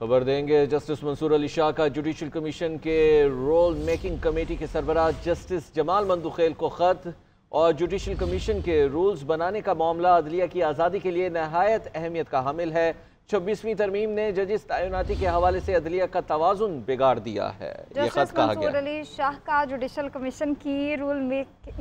खबर देंगे जस्टिस मंसूर अली शाह का जुडिशल कमीशन के रोल मेकिंग कमेटी के सरबराह जस्टिस जमाल मंदुखेल को खत और जुडिशल कमीशन के रूल्स बनाने का मामला अदलिया की आज़ादी के लिए नहायत अहमियत का हामिल है। 26वीं तरमीम ने जजिस तैनाती के हवाले से अदलिया का तवाज़ुन बिगाड़ दिया है, ये खत कहा गया। मंसूर अली शाह का जुडिशल कमीशन की रूल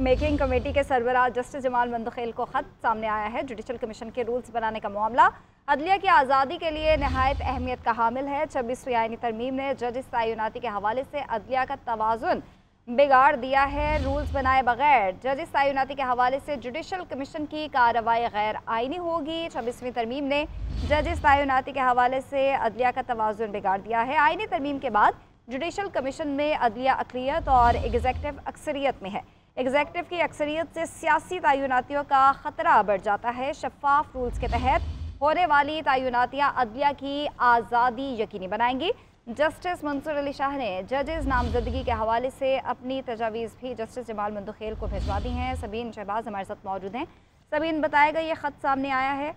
मेकिंग कमेटी के सरबराह जस्टिस जमाल मंदुखेल को खत सामने आया है। जुडिशल कमीशन के रूल्स बनाने का मामला अदलिया की आज़ादी के लिए नहायत अहमियत का हामिल है। 26वीं आईनी तरमीम ने जजिस तैनाती के हवाले से अदलिया का तवाज़ुन बिगाड़ दिया है। रूल्स बनाए बगैर जजिस तैनाती के हवाले से जुडिशल कमीशन की कार्रवाई गैर आइनी होगी। 26वीं तरमीम ने जजिस तैनाती के हवाले से अदलिया का तवाज़ुन बिगाड़ दिया है। आइनी तरमीम के बाद जुडिशल कमीशन में अदलिया अक़लियत और एग्जेक्टिव अक्सरियत में है। एग्जेक्टिव की अक्सरियत से सियासी तैनातियों का ख़तरा बढ़ जाता है। शफाफ रूल्स के तहत होने वाली तैनातियाँ अदलिया की आज़ादी यकीनी बनाएंगी। जस्टिस मंसूर अली शाह ने जजेस नामजदगी के हवाले से अपनी तजावीज़ भी जस्टिस जमाल मंदुखेल को भिजवा दी हैं। सबीन शहबाज हमारे साथ मौजूद हैं। सबीन, बताएगा ये ख़त सामने आया है?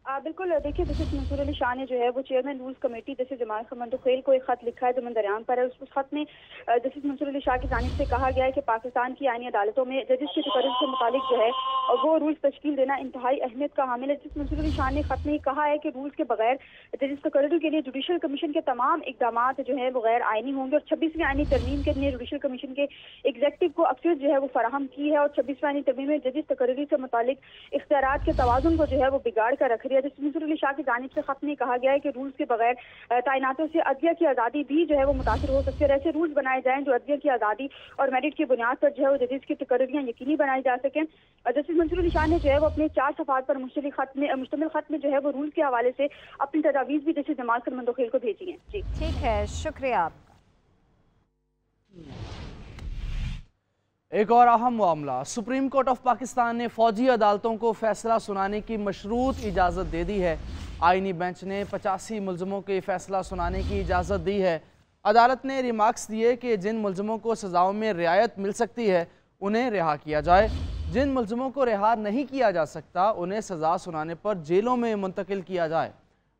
बिल्कुल, देखिए जस्टिस मंसूर अली शाह ने जो है वो chairman rules committee justice Jamal Mandokhail को एक खत लिखा है जो दरमियान पर है। उस खत में जस्टिस मंसूर अली शाह की जानिब से कहा गया है कि पाकिस्तान की आईनी अदालतों में जजिस के तकर्रुर के मुताबिक जो है वो रूल्स तश्कील देना इंतहाई अहमियत का हामिल है। जस्टिस मंसूर अली शाह ने खत में कहा है कि रूल्स के बगैर जजिस तकर्रुर के लिए जुडिशल कमीशन के तमाम इकदाम जो है वो गैर आइनी होंगे और 26वीं आईनी तरमीम के लिए जुडिशल कमीशन के एग्जेक्टिव को अक्सर जो है वो फराहम की है और 26वीं आईनी तरमीम में जजिस तकर्रुर से मुतालिक इख्तियारात के तवाज़ुन को जो है वो बिगाड़ कर रख रही है। जस्टिस मंसूर अली शाह की जानिब से खत में कहा गया है कि रूल्स के बगैर तैनातों से अदलिया की आज़ादी भी जो है वो मुतासर हो सकती है। ऐसे रूल्स बनाए जाएं जो अदलिया की आज़ादी और मेरिट की बुनियाद पर जो है वो जजिस की तकर्रुरियाँ यकीनी बनाई जा सकें। जस्टिस मंसूर अली शाह ने जो है वो अपने 4 सफ़ात पर मुश्तमिल खत में जो है वो रूल्स के हवाले से अपनी तजावीज़ भी जस्टिस जमाल मंदुखेल को भेजी हैं। जी ठीक है, शुक्रिया। एक और अहम मामला, सुप्रीम कोर्ट ऑफ पाकिस्तान ने फौजी अदालतों को फैसला सुनाने की मशरूत इजाज़त दे दी है। आईनी बेंच ने 85 मुलजमों के फैसला सुनाने की इजाज़त दी है। अदालत ने रिमार्क्स दिए कि जिन मुलजमों को सज़ाओं में रियायत मिल सकती है उन्हें रिहा किया जाए, जिन मुलजमों को रिहा नहीं किया जा सकता उन्हें सज़ा सुनाने पर जेलों में मुंतकिल किया जाए।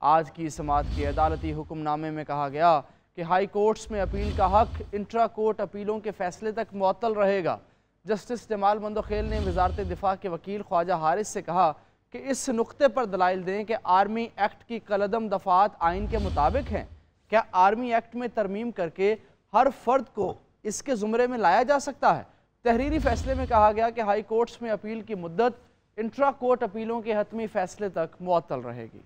आज की समाअत के अदालती हुक्मनामे में कहा गया कि हाई कोर्ट्स में अपील का हक इंट्रा कोर्ट अपीलों के फैसले तक मुअत्तल रहेगा। जस्टिस जमाल मंदुखेल ने वजारत दिफा के वकील ख्वाजा हारिस से कहा कि इस नुक्ते पर दलाइल दें कि आर्मी एक्ट की कलदम दफात आइन के मुताबिक हैं। क्या आर्मी एक्ट में तरमीम करके हर फर्द को इसके ज़ुमरे में लाया जा सकता है? तहरीरी फैसले में कहा गया कि हाई कोर्ट्स में अपील की मुद्दत इंट्रा कोर्ट अपीलों के हतमी फैसले तक मुअत्तल रहेगी।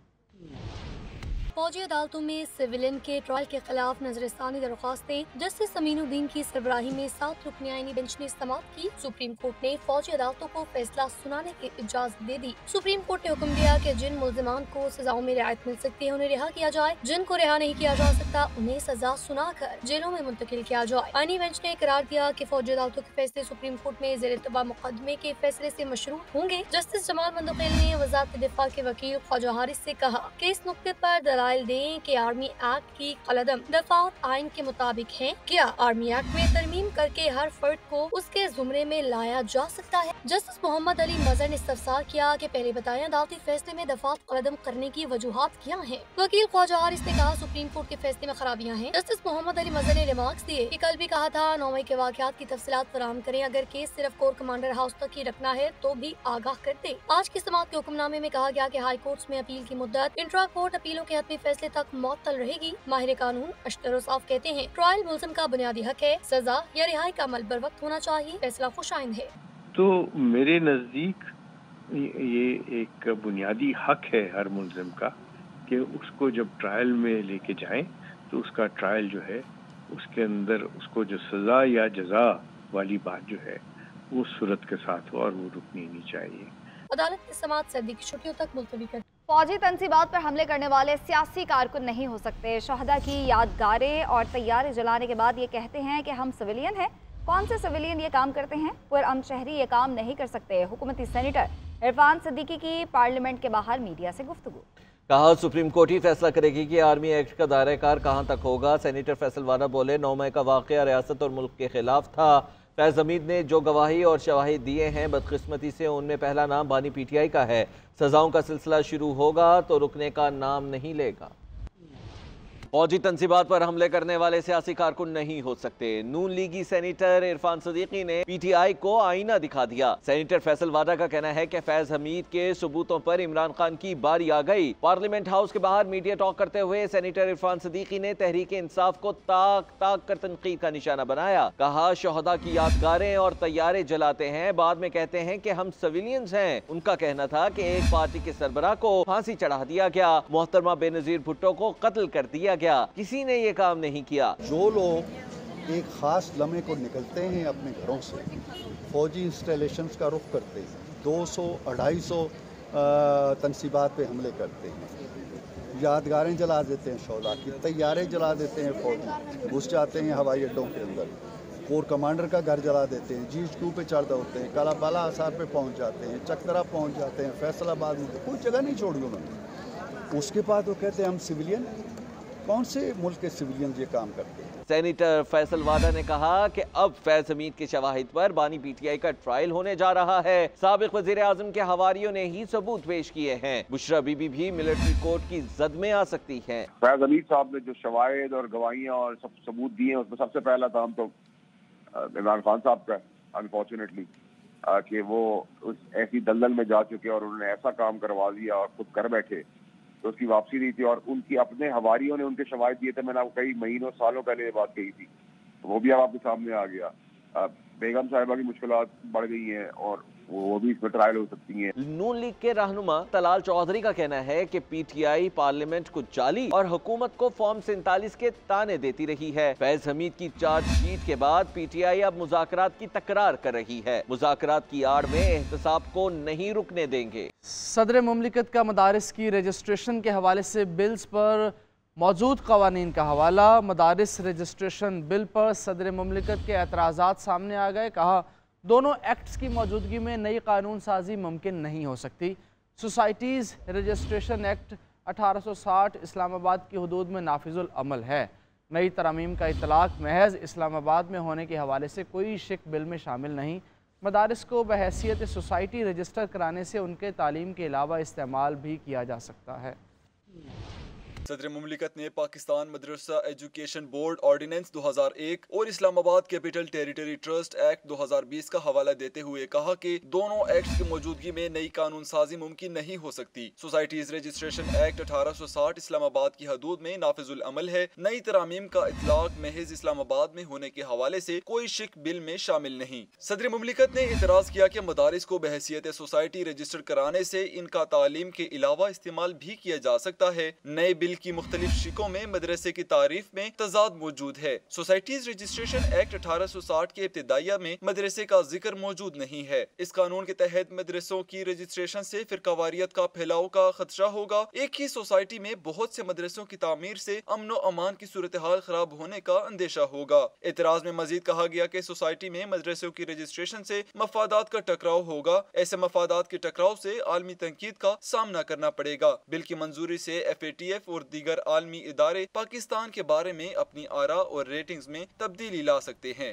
फौजी अदालतों में सिविलियन के ट्रायल के खिलाफ नजरसानी दरख्वास्तें जस्टिस अमीनुद्दीन की सरबराही में 7 रुकनी आईनी बेंच ने समाप्त की। सुप्रीम कोर्ट ने फौजी अदालतों को फैसला सुनाने की इजाजत दे दी। सुप्रीम कोर्ट ने हुक्म दिया कि जिन मुल्जिमान को सजाओं में रियायत मिल सकती है उन्हें रिहा किया जाए, जिनको रिहा नहीं किया जा सकता उन्हें सजा सुनाकर जेलों में मुंतकिल किया जाए। आईनी बेंच ने करार दिया कि फौजी अदालतों के फैसले सुप्रीम कोर्ट में ज़ेर इल्तवा मुकदमे के फैसले से मशरूत होंगे। जस्टिस जमाल मंदुखेल ने वजारत दिफा के वकील ख्वाजा हारिस से कहा कि इस नुक्ते पर दलाइल दें कि आर्मी एक्ट की कलदम दफात आइन के मुताबिक है। क्या आर्मी एक्ट में तरमीम करके हर फर्द को उसके जुमरे में लाया जा सकता है? जस्टिस मोहम्मद अली मजहर ने इस्तफसार किया कि पहले बताएं अदालती फैसले में दफात कलदम करने की वजूहात क्या हैं। वकील ख्वाजा हारिस ने कहा सुप्रीम कोर्ट के फैसले में खराबियां हैं। जस्टिस मोहम्मद अली मजहर ने रिमार्क्स दिए कि कल भी कहा था 9 मई के वाकयात की तफसीलात फराहम करें, अगर केस सिर्फ कोर कमांडर हाउस तक ही रखना है तो भी आगाह कर दे। आज की समाअत के हुक्मनामे में कहा गया कि हाई कोर्ट्स में अपील की मुद्दत इंट्रा कोर्ट अपीलों के हतमी फैसले तक मुअत्तल रहेगी। माहिर कानून अशतर साफ कहते हैं ट्रायल मुल्ज़िम का बुनियादी हक है, सजा या रिहाई का अमल बर वक्त होना चाहिए, फैसला खुशाइंद है। तो मेरे नजदीक ये एक बुनियादी हक है हर मुल्ज़िम का कि उसको जब ट्रायल में लेके जाएं तो उसका ट्रायल जो है उसके अंदर उसको जो सजा या जजा वाली बात जो है वो सूरत के साथ हो और वो रुकनी नहीं चाहिए। अदालत की समाअत सर्दी की छुट्टियों तक मुलतवी कर। फौजी तनसीबात पर हमले करने वाले सियासी कारकुन नहीं हो सकते। शहदा की यादगारें और तैयारे जलाने के बाद ये कहते हैं कि हम सिविलियन हैं। कौन से सिविलियन ये काम करते हैं? पुरअमन शहरी ये काम नहीं कर सकते। हुकूमती सेनेटर इरफान सिद्दीकी की पार्लियामेंट के बाहर मीडिया से गुफ्तगू। कहा सुप्रीम कोर्ट ही फैसला करेगी कि आर्मी एक्ट का दायरा कार कहाँ तक होगा। सेनेटर फैसल वाला बोले 9 मई का वाक़या रियासत और मुल्क के खिलाफ था। फैज़ हमीद ने जो गवाही और शवाहिद दिए हैं बदकिस्मती से उनमें पहला नाम बानी PTI का है। सजाओं का सिलसिला शुरू होगा तो रुकने का नाम नहीं लेगा। फौजी तंसीबात पर हमले करने वाले सियासी कारकुन नहीं हो सकते। नून लीगी सेनेटर इरफान सदीकी ने पीटीआई को आईना दिखा दिया। सेनेटर फैसल वाडा का कहना है कि फैज हमीद के सबूतों पर इमरान खान की बारी आ गई। पार्लियामेंट हाउस के बाहर मीडिया टॉक करते हुए सेनेटर इरफान सदीकी ने तहरीक इंसाफ को ताक ताक कर तनकीद का निशाना बनाया। कहा शोहदा की यादगारें और तैयारे जलाते हैं, बाद में कहते हैं कि हम सिविलियंस हैं। उनका कहना था कि एक पार्टी के सरबराह को फांसी चढ़ा दिया गया, मोहतरमा बेनजीर भुट्टो को कत्ल कर दिया गया, किसी ने ये काम नहीं किया। जो लोग एक खास लम्हे को निकलते हैं अपने घरों से, फौजी इंस्टॉलेशंस का रुख करते हैं, 200-250 तनसीबात पे हमले करते हैं, यादगारें जला देते हैं, शोहदा की तैयारे जला देते हैं, फौजी घुस जाते हैं हवाई अड्डों के अंदर, कोर कमांडर का घर जला देते हैं, GHQ पे चढ़ होते हैं, कालाबाला आसार पे पहुंच जाते हैं, चकदरा पहुंच जाते हैं, फैसलाबाद में कोई जगह नहीं छोड़ी उन्होंने। उसके बाद वो कहते हैं हम सिविलियन, कौन से मुल्क के सिविलियन ये काम करते हैं। सेनेटर फैसल वाडा ने कहा कि अब फैज हमीद के शवाहिद पर बानी पीटीआई का ट्रायल होने जा रहा है। साबिक वजीर आजम के हवारियों ने ही सबूत पेश किए हैं। बुशरा बीबी भी मिलिट्री कोर्ट की जद में आ सकती है। फैज हमीद साहब ने जो शवाहिद और गवाहियां और सब सबूत दिए हैं, उसमें सबसे पहला काम तो इमरान खान साहब का, अनफॉर्चुनेटली कि वो उस ऐसी दलदल में जा चुके और उन्होंने ऐसा काम करवा दिया और खुद कर बैठे, तो उसकी वापसी नहीं थी। और उनकी अपने हवारियों ने उनके शवाहिद दिए थे, मैंने आपको कई महीनों सालों पहले ये बात कही थी, तो वो भी अब आपके सामने आ गया। बेगम साहिबा की मुश्किलात बढ़ गई हैं और वो भी इसमें ट्रायल हो सकती हैं। नून लीग के रहनुमा तलाल चौधरी का कहना है कि पीटीआई पार्लियामेंट को जाली और हुकूमत को फॉर्म 47 के ताने देती रही है। फैज हमीद की चार्जशीट के बाद पीटीआई अब मुज़ाकरात की तकरार कर रही है। मुज़ाकरात की आड़ में एहतसाब को नहीं रुकने देंगे। सदर मुमलिकत का मदारिस की रजिस्ट्रेशन के हवाले से बिल्स पर मौजूद कवानीन का हवाला। मदारिस रजिस्ट्रेशन बिल पर सदर मुमलिकत के एतराज़ात सामने आ गए। कहा दोनों एक्ट्स की मौजूदगी में नई कानून साजी मुमकिन नहीं हो सकती। सोसाइटीज़ रजिस्ट्रेशन एक्ट 1860 इस्लामाबाद की हदूद में नाफिजुल अमल है। नई तरमीम का इतलाक़ महज इस्लामाबाद में होने के हवाले से कोई शिक बिल में शामिल नहीं। मदारिस को बहैसियत सोसाइटी रजिस्टर कराने से उनके तालीम के अलावा इस्तेमाल भी किया जा सकता है। सदर मुमलिकत ने पाकिस्तान मदरसा एजुकेशन बोर्ड ऑर्डिनेंस 2001 और Islamabad capital territory trust act 2020 का हवाला देते हुए कहा कि दोनों एक्ट्स की मौजूदगी में नई कानून साजी मुमकिन नहीं हो सकती। सोसाइटीज रजिस्ट्रेशन एक्ट 1860 इस्लामाबाद की हदूद में नाफिजुल अमल है। नई तरामीम का इतलाक महज इस्लामाबाद में होने के हवाले से कोई शिक बिल में शामिल नहीं। सदर मुमलिकत ने इतराज किया कि मदारिस को बहैसियत सोसाइटी रजिस्टर कराने से इनका तालीम के अलावा इस्तेमाल भी किया जा सकता है। नए बिल की मुख्तलिफ शिकों में मदरसे की तारीफ में तजाद मौजूद है। सोसाइटीज रजिस्ट्रेशन एक्ट 1860 के इब्तिदाइया में मदरसे का जिक्र मौजूद नहीं है। इस कानून के तहत मदरसों की रजिस्ट्रेशन से फिरकावारियत का फैलाव का खदशा होगा। एक ही सोसाइटी में बहुत से मदरसों की तामीर से अमन व अमान की सूरत हाल खराब होने का अंदेशा होगा। एतराज में मजीद कहा गया कि सोसाइटी में मदरसों की रजिस्ट्रेशन से मफादात का टकराव होगा। ऐसे मफादात के टकराव से आलमी तनकीद का सामना करना पड़ेगा। बिल की मंजूरी से FATF और दीगर आलमी इदारे पाकिस्तान के बारे में अपनी आरा और रेटिंग्स में तब्दीली ला सकते हैं।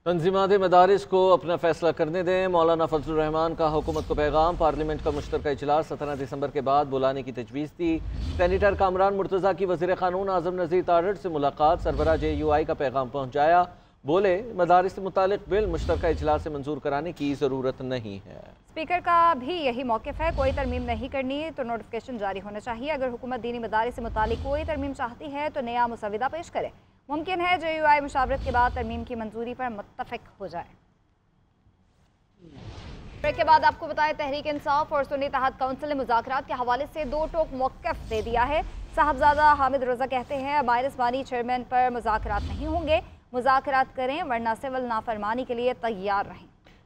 तंजीमात मदारिस को अपना फैसला करने दें। मौलाना फजलुर रहमान का हुकूमत को पैगाम। पार्लियामेंट का मुश्तरका इजलास 17 दिसंबर के बाद बुलाने की तजवीज़ थी। सेनेटर कामरान मुर्तज़ा की वज़ीर क़ानून आज़म नज़ीर तारड़ से मुलाकात। सरबराह JUI का पैगाम पहुँचाया। बोले मदारिस से मुतालिक बिल मुश्तरका इजलास से मंजूर कराने की ज़रूरत नहीं है। स्पीकर का भी यही मौक़िफ़ है। कोई तरमीम नहीं करनी तो नोटिफिकेशन जारी होना चाहिए। अगर हुकूमत दीनी मदारिस से मुतालिक कोई तरमीम चाहती है तो नया मुसविदा पेश करे। मुमकिन है JUI मुशावरत के बाद तरमीम की मंजूरी पर मुत्तफ़िक हो जाए। ब्रेक के बाद आपको बताएं, तहरीक इंसाफ और सुन्नी इत्तेहाद काउंसिल ने मुज़ाकरात के हवाले से दो टोक मौक़िफ़ दे दिया है। साहबजादा हामिद रज़ा कहते हैं माइनस बानी चेयरमैन पर मुज़ाकरात नहीं होंगे, मुज़ाकरात करें वरना सिविल नाफरमानी के लिए तैयार रहें।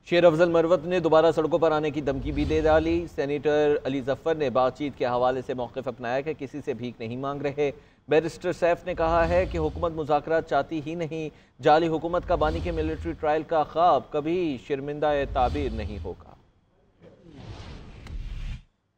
शेर अफजल मरवत ने दोबारा सड़कों पर आने की धमकी भी दे डाली। सेनेटर अली जफ़र ने बातचीत के हवाले से मौक़िफ़ अपनाया कि किसी से भीख नहीं मांग रहे। बैरिस्टर सैफ ने कहा है कि हुकूमत मुज़ाकरात चाहती ही नहीं। जाली हुकूमत का बानी के मिलिट्री ट्रायल का ख्वाब कभी शर्मिंदा ताबीर नहीं होगा।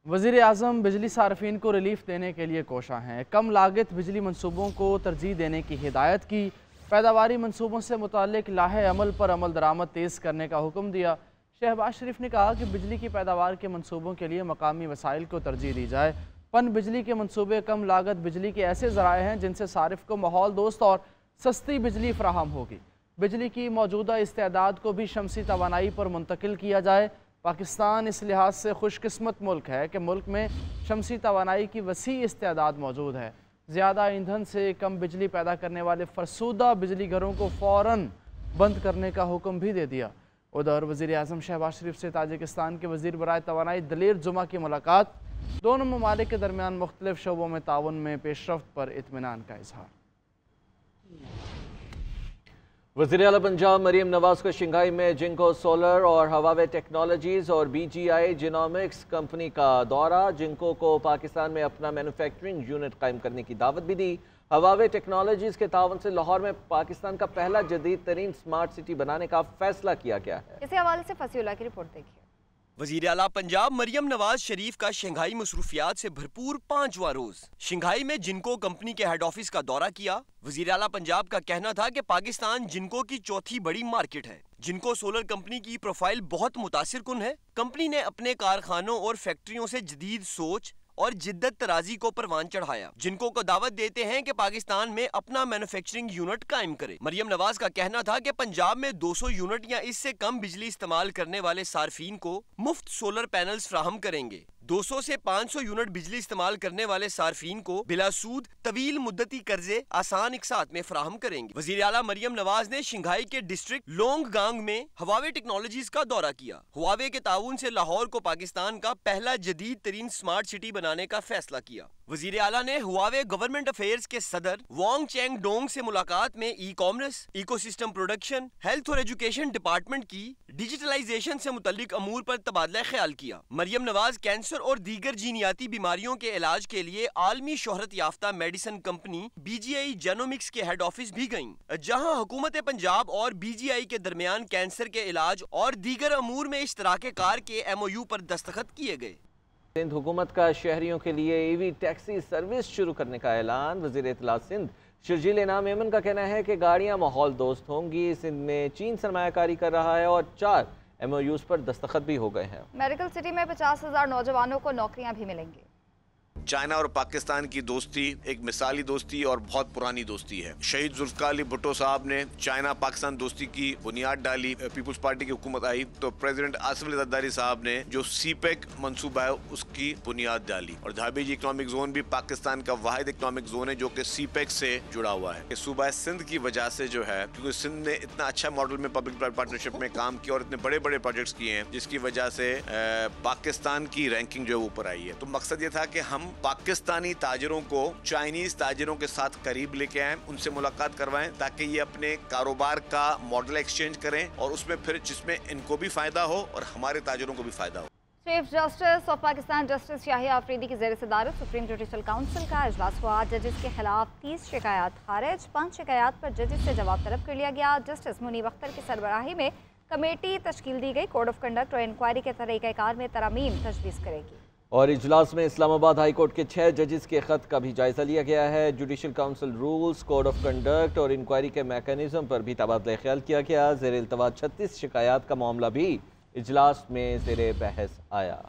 वज़ीर आज़म बिजली सार्फिन को रिलीफ देने के लिए कोशा हैं। कम लागत बिजली मनसूबों को तरजीह देने की हिदायत की। पैदावारी मनसूबों से मुताल्लिक लाहे अमल पर अमल दरामद तेज़ करने का हुक्म दिया। शहबाज शरीफ ने कहा कि बिजली की पैदावार के मनसूबों के लिए मकामी वसाइल को तरजीह दी जाए। पन बिजली के मंसूबे कम लागत बिजली के ऐसे ज़राए हैं जिनसे सारिफ को माहौल दोस्त और सस्ती बिजली फराहम होगी। बिजली की मौजूदा इस्तेदाद को भी शमसी तवानाई पर मुंतकिल किया जाए। पाकिस्तान इस लिहाज से खुशकिस्मत मुल्क है कि मुल्क में शमसी तवानाई की वसी इस्तेदाद मौजूद है। ज़्यादा ईंधन से कम बिजली पैदा करने वाले फरसूदा बिजली घरों को फ़ौरन बंद करने का हुक्म भी दे दिया। उधर वज़ीर आज़म शहबाज शरीफ से ताजिकिस्तान के वज़ीर बराए तवानाई दलेर जुमा की मुलाकात, दोनों ममालिक के दरमियान मुख्तलिफ शोबों में ताउन में पेशरफ्त पर इत्मीनान का इजहार। वज़ीर आला पंजाब मरीम नवाज को शंघाई में जिंको सोलर और हवावे टेक्नोलॉजीज़ और BGI जीनोमिक्स कंपनी का दौरा। जिंको को पाकिस्तान में अपना मैन्युफैक्चरिंग यूनिट कायम करने की दावत भी दी। हवावे टेक्नोलॉजीज़ के तावन से लाहौर में पाकिस्तान का पहला जदीद तरीन स्मार्ट सिटी बनाने का फैसला किया गया है। इसी हवाले से फसीउल्लाह की रिपोर्ट देखिए। वज़ीर आला पंजाब मरियम नवाज शरीफ का शंघाई मसरूफियात से भरपूर 5वां रोज शंघाई में जिनको कंपनी के हेड ऑफिस का दौरा किया। वज़ीर आला पंजाब का कहना था कि पाकिस्तान जिनको की चौथी बड़ी मार्केट है। जिनको सोलर कंपनी की प्रोफाइल बहुत मुतासिर कुन है। कंपनी ने अपने कारखानों और फैक्ट्रियों से जदीद सोच और जिद्दत तराजी को परवान चढ़ाया। जिनको को दावत देते हैं कि पाकिस्तान में अपना मैन्युफैक्चरिंग यूनिट कायम करे। मरियम नवाज का कहना था कि पंजाब में 200 यूनिट या इससे कम बिजली इस्तेमाल करने वाले सार्फिन को मुफ्त सोलर पैनल्स फ्राहम करेंगे। 200 से 500 यूनिट बिजली इस्तेमाल करने वाले सार्फिन को बिला सूद तवील मुद्दती कर्जे आसान इकसात में फ्राहम करेंगे। वज़ीर आला मरियम नवाज ने शंघाई के डिस्ट्रिक्ट लोंगगांग में हवावे टेक्नोलॉजीज का दौरा किया। हुआवे के ताउन से लाहौर को पाकिस्तान का पहला जदीद तरीन स्मार्ट सिटी बनाने का फैसला किया। वज़ीर आला ने हुआवे गवर्नमेंट अफेयर्स के सदर वांग चेंग डोंग से मुलाकात में e commerce, ecosystem production, health और एजुकेशन डिपार्टमेंट की डिजिटलाइजेशन से मुतल्लिक अमूर पर तबादला ख्याल किया। मरियम नवाज कैंसर और दीगर जीनियाती बीमारियों के इलाज के लिए आलमी शोहरत याफ्ता मेडिसिन कंपनी BGI जेनोमिक्स के हेड ऑफिस भी गईं, जहां हुकूमत पंजाब और BGI के दरमियान कैंसर के इलाज और दीगर अमूर में इश्तराके कार के MOU पर दस्तखत किए गए। सिंध हुकूमत का शहरियों के लिए EV टैक्सी सर्विस शुरू करने का ऐलान। वज़ीर इत्तलात सिंध शर्जील इनाम मेमन का कहना है कि गाड़ियां माहौल दोस्त होंगी। सिंध में चीन सरमायाकारी कर रहा है और 4 MOUs पर दस्तखत भी हो गए हैं। मेडिकल सिटी में 50,000 नौजवानों को नौकरियां भी मिलेंगी। चाइना और पाकिस्तान की दोस्ती एक मिसाली दोस्ती और बहुत पुरानी दोस्ती है। शहीद जुल्फ़िकार अली भुट्टो साहब ने चाइना पाकिस्तान दोस्ती की बुनियाद डाली। पीपुल्स पार्टी की हुकूमत आई तो प्रेसिडेंट आसिफ अली ज़रदारी साहब ने जो CPEC मंसूबा है उसकी बुनियाद डाली। और धाबीजी इकनॉमिक जोन भी पाकिस्तान का वाहिद इकनॉमिक जोन है जो कि CPEC से जुड़ा हुआ है। सूबा सिंध की वजह से जो है, क्योंकि सिंध ने इतना अच्छा मॉडल में पब्लिक प्राइवेट पार्टनरशिप में काम किया और इतने बड़े बड़े प्रोजेक्ट्स किए हैं, जिसकी वजह से पाकिस्तान की रैंकिंग जो है ऊपर आई है। तो मकसद ये था कि हम पाकिस्तानी ताजरों को चाइनीज ताजरों के साथ करीब लेके आए, उनसे मुलाकात करवाएं ताकि ये अपने कारोबार का मॉडल एक्सचेंज करें और उसमें फिर जिसमें इनको भी फायदा हो और हमारे ताजरों को भी फायदा हो। Chief justice of Pakistan justice Shahiya Afridi की ज़ेर सदारत सुप्रीम जुडिशल काउंसिल का इजलास हुआ। जजेस के खिलाफ 30 शिकायत खारिज, 5 शिकायत पर जजेस से जवाब तलब कर लिया गया। जस्टिस मुनीब अख्तर की सरबराही में कमेटी तश्कील दी गई। कोड ऑफ कंडक्ट और इंक्वायरी के तरीक़ाकार में तरमीम तजवीज़ करेगी। और इजलास में इस्लामाबाद हाई कोर्ट के 6 जजेस के खत का भी जायजा लिया गया है। Judicial council rules, code of conduct और इंक्वायरी के मैकेनिज्म पर भी तबादला ख्याल किया गया। ज़ेर इल्तवा 36 शिकायत का मामला भी इजलास में ज़ेर बहस आया।